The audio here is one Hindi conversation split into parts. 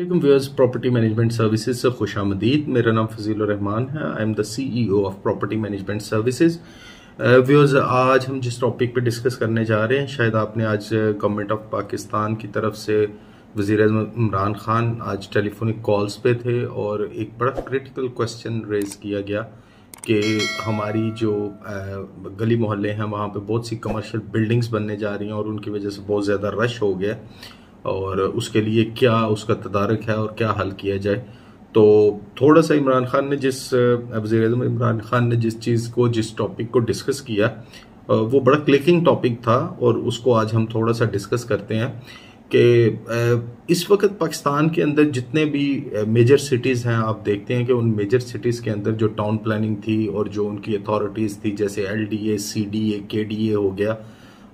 अस्सलाम व्यूअर्स, प्रॉपर्टी मैनेजमेंट सर्विसेज से खुशामदीद। मेरा नाम फजील रहमान है। I am the CEO of property management services. Viewers, आज हम जिस टॉपिक पे डिस्कस करने जा रहे हैं, शायद आपने आज गवर्नमेंट ऑफ पाकिस्तान की तरफ से वज़ीर-ए-आज़म इमरान खान आज टेलीफोनिक कॉल्स पे थे और एक बड़ा क्रिटिकल क्वेश्चन रेज किया गया कि हमारी जो गली मोहल्ले हैं वहाँ पे बहुत सी कमर्शियल बिल्डिंग्स बनने जा रही हैं और उनकी वजह से बहुत ज़्यादा रश हो गया और उसके लिए क्या उसका तदारक है और क्या हल किया जाए। तो थोड़ा सा इमरान खान ने वज़ीर-ए-आज़म इमरान खान ने जिस टॉपिक को डिस्कस किया वो बड़ा क्लिकिंग टॉपिक था और उसको आज हम थोड़ा सा डिस्कस करते हैं कि इस वक्त पाकिस्तान के अंदर जितने भी मेजर सिटीज़ हैं, आप देखते हैं कि उन मेजर सिटीज़ के अंदर जो टाउन प्लानिंग थी और जो उनकी अथॉरिटीज़ थी, जैसे LDA, CDA, KDA हो गया,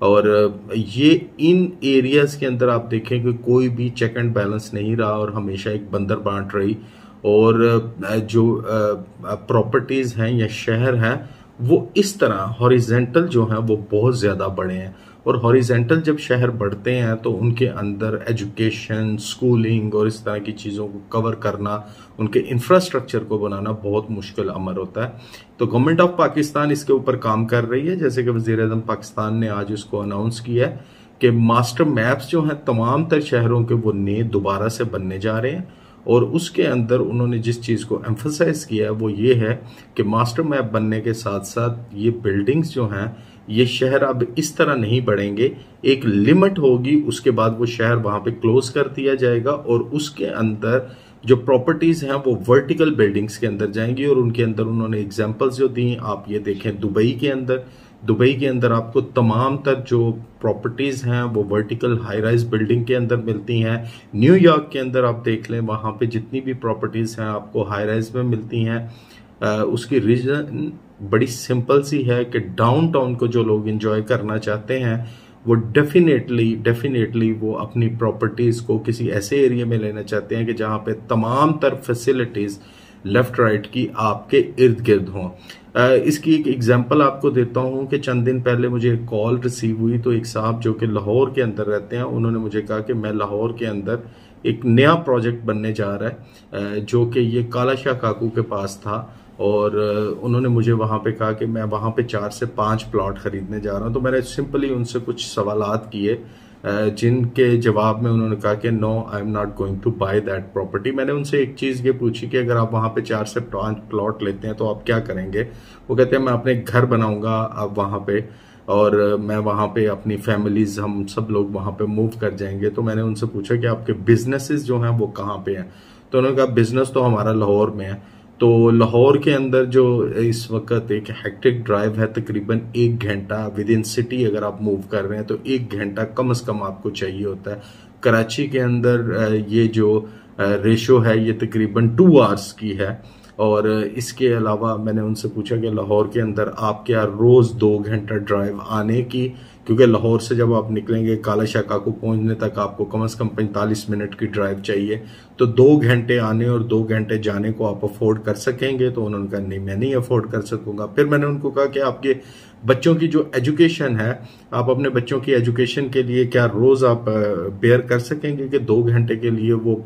और ये इन एरियाज़ के अंदर आप देखें कि कोई भी चेक एंड बैलेंस नहीं रहा और हमेशा एक बंदर बांट रही। और जो प्रॉपर्टीज़ हैं या शहर हैं वो इस तरह हॉरिजेंटल जो हैं वो बहुत ज़्यादा बड़े हैं और हॉरिजेंटल जब शहर बढ़ते हैं तो उनके अंदर एजुकेशन, स्कूलिंग और इस तरह की चीज़ों को कवर करना, उनके इंफ्रास्ट्रक्चर को बनाना बहुत मुश्किल अमर होता है। तो गवर्नमेंट ऑफ पाकिस्तान इसके ऊपर काम कर रही है, जैसे कि वज़ीर-ए-आज़म पाकिस्तान ने आज उसको अनाउंस किया है कि मास्टर मैप्स जो हैं तमाम तर शहरों के वो नए दोबारा से बनने जा रहे हैं और उसके अंदर उन्होंने जिस चीज़ को एम्फसाइज किया है वो ये है कि मास्टर मैप बनने के साथ साथ ये बिल्डिंग्स जो हैं, ये शहर अब इस तरह नहीं बढ़ेंगे, एक लिमिट होगी, उसके बाद वो शहर वहाँ पे क्लोज कर दिया जाएगा और उसके अंदर जो प्रॉपर्टीज़ हैं वो वर्टिकल बिल्डिंग्स के अंदर जाएंगी। और उनके अंदर उन्होंने एग्जांपल्स जो दी, आप ये देखें दुबई के अंदर आपको तमाम तर जो प्रॉपर्टीज़ हैं वो वर्टिकल हाई राइज बिल्डिंग के अंदर मिलती हैं। न्यूयॉर्क के अंदर आप देख लें, वहाँ पे जितनी भी प्रॉपर्टीज़ हैं आपको हाई राइज में मिलती हैं। उसकी रीज़न बड़ी सिंपल सी है कि डाउनटाउन को जो लोग एंजॉय करना चाहते हैं वो डेफिनेटली वो अपनी प्रॉपर्टीज़ को किसी ऐसे एरिया में लेना चाहते हैं कि जहाँ पे तमाम तर फैसिलिटीज़ लेफ्ट राइट की आपके इर्द गिर्द हों। इसकी एक एग्जांपल आपको देता हूँ कि चंद दिन पहले मुझे एक कॉल रिसीव हुई, तो एक साहब जो कि लाहौर के अंदर रहते हैं, उन्होंने मुझे कहा कि मैं लाहौर के अंदर एक नया प्रोजेक्ट बनने जा रहा है जो कि ये काला शाह काकू के पास था और उन्होंने मुझे वहाँ पे कहा कि मैं वहाँ पे 4 से 5 प्लॉट खरीदने जा रहा हूँ। तो मैंने सिंपली उनसे कुछ सवालात किए जिनके जवाब में उन्होंने कहा कि no, I am not going to buy that property. मैंने उनसे एक चीज़ ये पूछी कि अगर आप वहाँ पे 4 से 5 प्लॉट लेते हैं तो आप क्या करेंगे। वो कहते हैं मैं अपने घर बनाऊंगा अब वहाँ पे और मैं वहाँ पे अपनी फैमिलीज, हम सब लोग वहाँ पे मूव कर जाएंगे। तो मैंने उनसे पूछा कि आपके बिजनेसेस जो हैं वो कहाँ पे हैं। तो उन्होंने कहा बिजनेस तो हमारा लाहौर में है। तो लाहौर के अंदर जो इस वक्त एक हेक्टिक ड्राइव है, तकरीबन 1 घंटा विद इन सिटी अगर आप मूव कर रहे हैं तो 1 घंटा कम से कम आपको चाहिए होता है। कराची के अंदर ये जो रेशो है ये तकरीबन 2 आवर्स की है। और इसके अलावा मैंने उनसे पूछा कि लाहौर के अंदर आप क्या रोज़ 2 घंटा ड्राइव आने की, क्योंकि लाहौर से जब आप निकलेंगे काला शाह काकू पहुंचने तक आपको कम से कम 45 मिनट की ड्राइव चाहिए, तो 2 घंटे आने और 2 घंटे जाने को आप अफोर्ड कर सकेंगे। तो उन्होंने कहा नहीं, मैं नहीं अफोर्ड कर सकूंगा। फिर मैंने उनको कहा कि आपके बच्चों की जो एजुकेशन है, आप अपने बच्चों की एजुकेशन के लिए क्या रोज़ आप बेयर कर सकेंगे कि 2 घंटे के लिए वो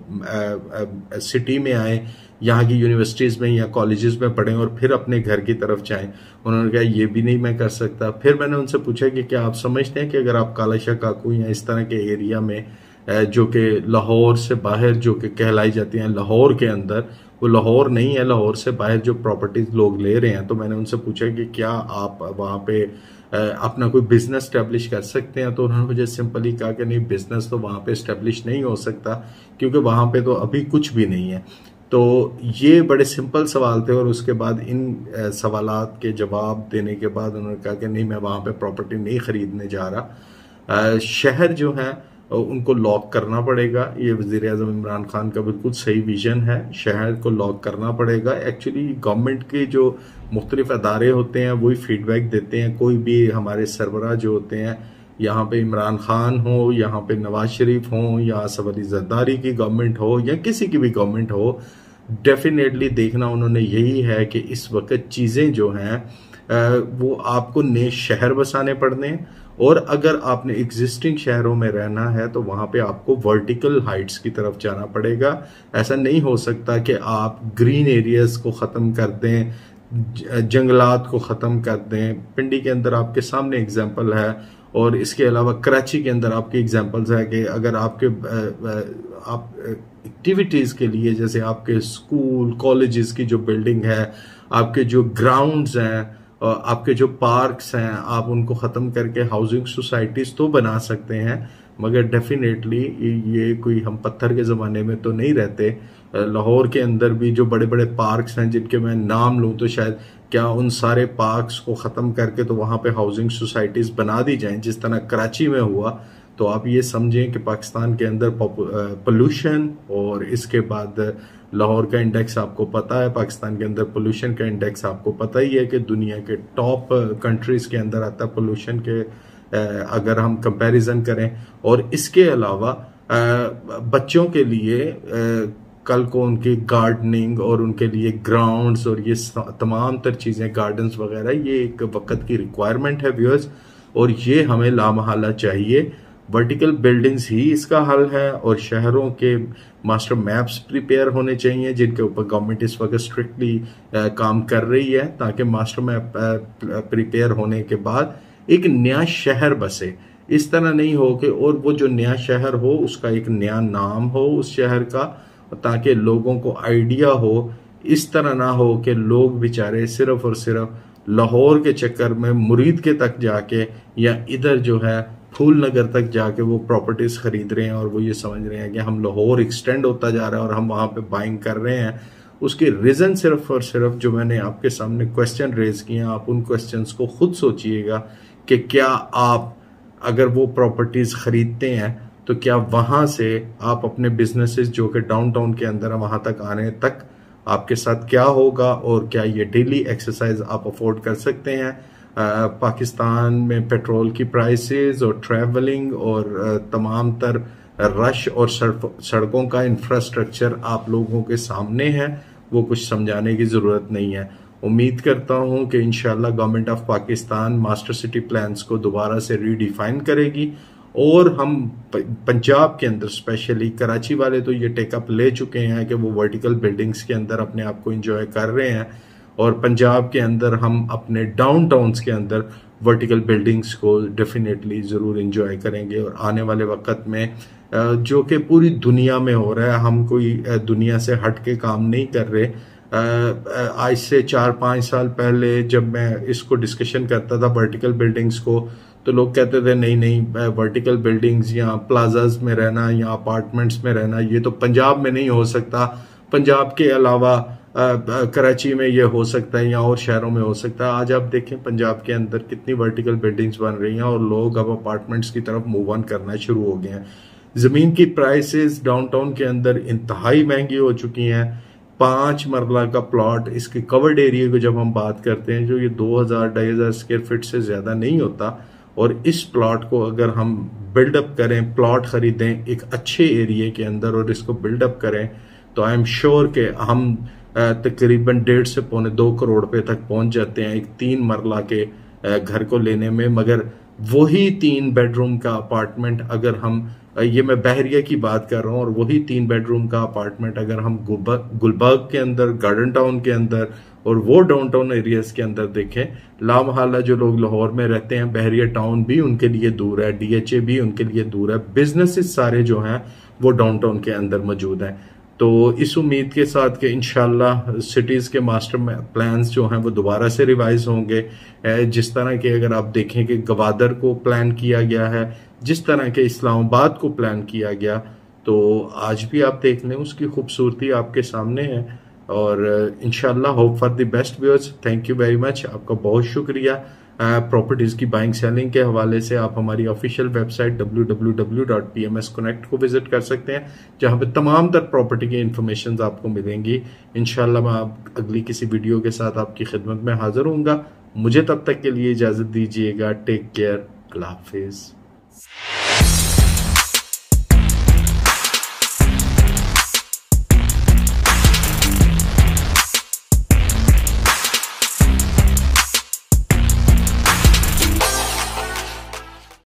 सिटी में आए, यहाँ की यूनिवर्सिटीज़ में या कॉलेजेस में पढ़ें और फिर अपने घर की तरफ जाएं। उन्होंने कहा ये भी नहीं मैं कर सकता। फिर मैंने उनसे पूछा कि क्या आप समझते हैं कि अगर आप काला शाह काकू या इस तरह के एरिया में जो कि लाहौर से बाहर जो कि कहलाई जाती हैं लाहौर के अंदर, वो लाहौर नहीं है, लाहौर से बाहर जो प्रॉपर्टीज लोग ले रहे हैं, तो मैंने उनसे पूछा कि क्या आप वहाँ पे अपना कोई बिजनेस स्टैब्लिश कर सकते हैं। तो उन्होंने मुझे सिंपली कहा कि नहीं, बिजनेस तो वहाँ पे स्टैब्लिश नहीं हो सकता क्योंकि वहाँ पे तो अभी कुछ भी नहीं है। तो ये बड़े सिंपल सवाल थे और उसके बाद इन सवालात के जवाब देने के बाद उन्होंने कहा कि नहीं, मैं वहाँ पे प्रॉपर्टी नहीं खरीदने जा रहा। शहर जो है उनको लॉक करना पड़ेगा। ये वज़ीर-ए-आज़म इमरान खान का बिल्कुल सही विजन है, शहर को लॉक करना पड़ेगा। एक्चुअली गवर्नमेंट के जो मुख्तलिफ अदारे होते हैं वही फीडबैक देते हैं। कोई भी हमारे सरबराह जो होते हैं, यहाँ पे इमरान खान हो, यहाँ पे नवाज शरीफ हो या आसिफ अली जरदारी की गवर्नमेंट हो या किसी की भी गवर्नमेंट हो, डेफिनेटली देखना उन्होंने यही है कि इस वक्त चीज़ें जो हैं वो आपको नए शहर बसाने पड़ने हैं और अगर आपने एग्जिस्टिंग शहरों में रहना है तो वहां पे आपको वर्टिकल हाइट्स की तरफ जाना पड़ेगा। ऐसा नहीं हो सकता कि आप ग्रीन एरियाज को ख़त्म कर दें, जंगलात को ख़त्म कर दें। पिंडी के अंदर आपके सामने एग्जांपल है, और इसके अलावा कराची के अंदर आपकी एग्जांपल्स है कि अगर आपके आप एक्टिविटीज़ के लिए, जैसे आपके स्कूल कॉलेजेस की जो बिल्डिंग है, आपके जो ग्राउंड्स हैं, आपके जो पार्क्स हैं, आप उनको ख़त्म करके हाउसिंग सोसाइटीज़ तो बना सकते हैं, मगर डेफिनेटली ये कोई हम पत्थर के ज़माने में तो नहीं रहते। लाहौर के अंदर भी जो बड़े बड़े पार्क्स हैं जिनके मैं नाम लूँ तो शायद क्या उन सारे पार्क्स को ख़त्म करके तो वहाँ पे हाउसिंग सोसाइटीज़ बना दी जाएं जिस तरह कराची में हुआ। तो आप ये समझें कि पाकिस्तान के अंदर पोल्यूशन, और इसके बाद लाहौर का इंडेक्स आपको पता है, पाकिस्तान के अंदर पोल्यूशन का इंडेक्स आपको पता ही है कि दुनिया के टॉप कंट्रीज के अंदर आता है पोल्यूशन के, अगर हम कंपैरिजन करें। और इसके अलावा बच्चों के लिए कल को उनकी गार्डनिंग और उनके लिए ग्राउंड्स और ये तमाम तर चीज़ें, गार्डन्स वगैरह, ये एक वक्त की रिक्वायरमेंट है व्यूअर्स, और ये हमें लामहला चाहिए। वर्टिकल बिल्डिंग्स ही इसका हल है, और शहरों के मास्टर मैप्स प्रिपेयर होने चाहिए जिनके ऊपर गवर्नमेंट इस वक्त स्ट्रिक्टली काम कर रही है, ताकि मास्टर मैप प्रिपेयर होने के बाद एक नया शहर बसे। इस तरह नहीं हो कि, और वो जो नया शहर हो उसका एक नया नाम हो उस शहर का, ताकि लोगों को आइडिया हो। इस तरह ना हो कि लोग बेचारे सिर्फ और सिर्फ लाहौर के चक्कर में मुरीद के तक जाके या इधर जो है फूल नगर तक जाके वो प्रॉपर्टीज खरीद रहे हैं, और वो ये समझ रहे हैं कि हम लाहौर एक्सटेंड होता जा रहा है और हम वहां पे बाइंग कर रहे हैं। उसके रीजन सिर्फ और सिर्फ जो मैंने आपके सामने क्वेश्चन रेज किए हैं, आप उन क्वेश्चंस को खुद सोचिएगा कि क्या आप अगर वो प्रॉपर्टीज खरीदते हैं तो क्या वहां से आप अपने बिजनेसेस जो कि डाउनटाउन के अंदर है वहां तक आने तक आपके साथ क्या होगा, और क्या ये डेली एक्सरसाइज आप अफोर्ड कर सकते हैं। पाकिस्तान में पेट्रोल की प्राइसेस और ट्रैवलिंग और तमाम तर रश और सड़कों का इंफ्रास्ट्रक्चर आप लोगों के सामने है, वो कुछ समझाने की ज़रूरत नहीं है। उम्मीद करता हूं कि इंशाल्लाह government of Pakistan master city plans को दोबारा से रीडिफाइन करेगी, और हम पंजाब के अंदर स्पेशली कराची वाले तो ये टेकअप ले चुके हैं कि वो वर्टिकल बिल्डिंग्स के अंदर अपने आप को एंजॉय कर रहे हैं, और पंजाब के अंदर हम अपने डाउन टाउन्स के अंदर वर्टिकल बिल्डिंग्स को डेफिनेटली ज़रूर एंजॉय करेंगे। और आने वाले वक्त में जो कि पूरी दुनिया में हो रहा है, हम कोई दुनिया से हट के काम नहीं कर रहे। आज से 4-5 साल पहले जब मैं इसको डिस्कशन करता था वर्टिकल बिल्डिंग्स को, तो लोग कहते थे नहीं नहीं वर्टिकल बिल्डिंग्स या प्लाजाज में रहना या अपार्टमेंट्स में रहना ये तो पंजाब में नहीं हो सकता, पंजाब के अलावा कराची में ये हो सकता है या और शहरों में हो सकता है। आज आप देखें पंजाब के अंदर कितनी वर्टिकल बिल्डिंग्स बन रही हैं और लोग अब अपार्टमेंट्स की तरफ मूव ऑन करना शुरू हो गए हैं। जमीन की प्राइसेस डाउनटाउन के अंदर इंतहाई महंगी हो चुकी हैं। 5 मरला का प्लॉट, इसके कवर्ड एरिया को जब हम बात करते हैं जो ये 2000-2500 स्क्वायर फीट से ज्यादा नहीं होता, और इस प्लॉट को अगर हम बिल्डअप करें, प्लॉट खरीदें एक अच्छे एरिया के अंदर और इसको बिल्डअप करें, तो आई एम श्योर कि हम तकरीबन 1.5 से 2.25 करोड़ रुपए तक पहुंच जाते हैं एक 3 मरला के घर को लेने में। मगर वही 3 बेडरूम का अपार्टमेंट अगर हम, ये मैं बहरिया की बात कर रहा हूँ, और वही 3 बेडरूम का अपार्टमेंट अगर हम गुलबर्ग के अंदर, गार्डन टाउन के अंदर और वो डाउनटाउन एरियाज के अंदर देखें, लामहला जो लोग लाहौर में रहते हैं, बहरिया टाउन भी उनके लिए दूर है, DHA भी उनके लिए दूर है, बिजनेसेस सारे जो हैं वो डाउनटाउन के अंदर मौजूद हैं। तो इस उम्मीद के साथ कि इंशाल्लाह सिटीज़ के मास्टर प्लान्स जो हैं वो दोबारा से रिवाइज होंगे। जिस तरह के अगर आप देखें कि गवादर को प्लान किया गया है, जिस तरह के इस्लामाबाद को प्लान किया गया, तो आज भी आप देख लें उसकी खूबसूरती आपके सामने है। और इंशाल्लाह hope for the best viewers. Thank you very much, आपका बहुत शुक्रिया। प्रॉपर्टीज़ की बाइंग सेलिंग के हवाले से आप हमारी ऑफिशियल वेबसाइट www.pmsconnect को विजिट कर सकते हैं, जहां पे तमाम तर प्रॉपर्टी की इंफॉर्मेशन आपको मिलेंगी। इंशाल्लाह मैं आप अगली किसी वीडियो के साथ आपकी खिदमत में हाजिर होऊंगा। मुझे तब तक के लिए इजाज़त दीजिएगा। टेक केयर, अल्लाह हाफिज़।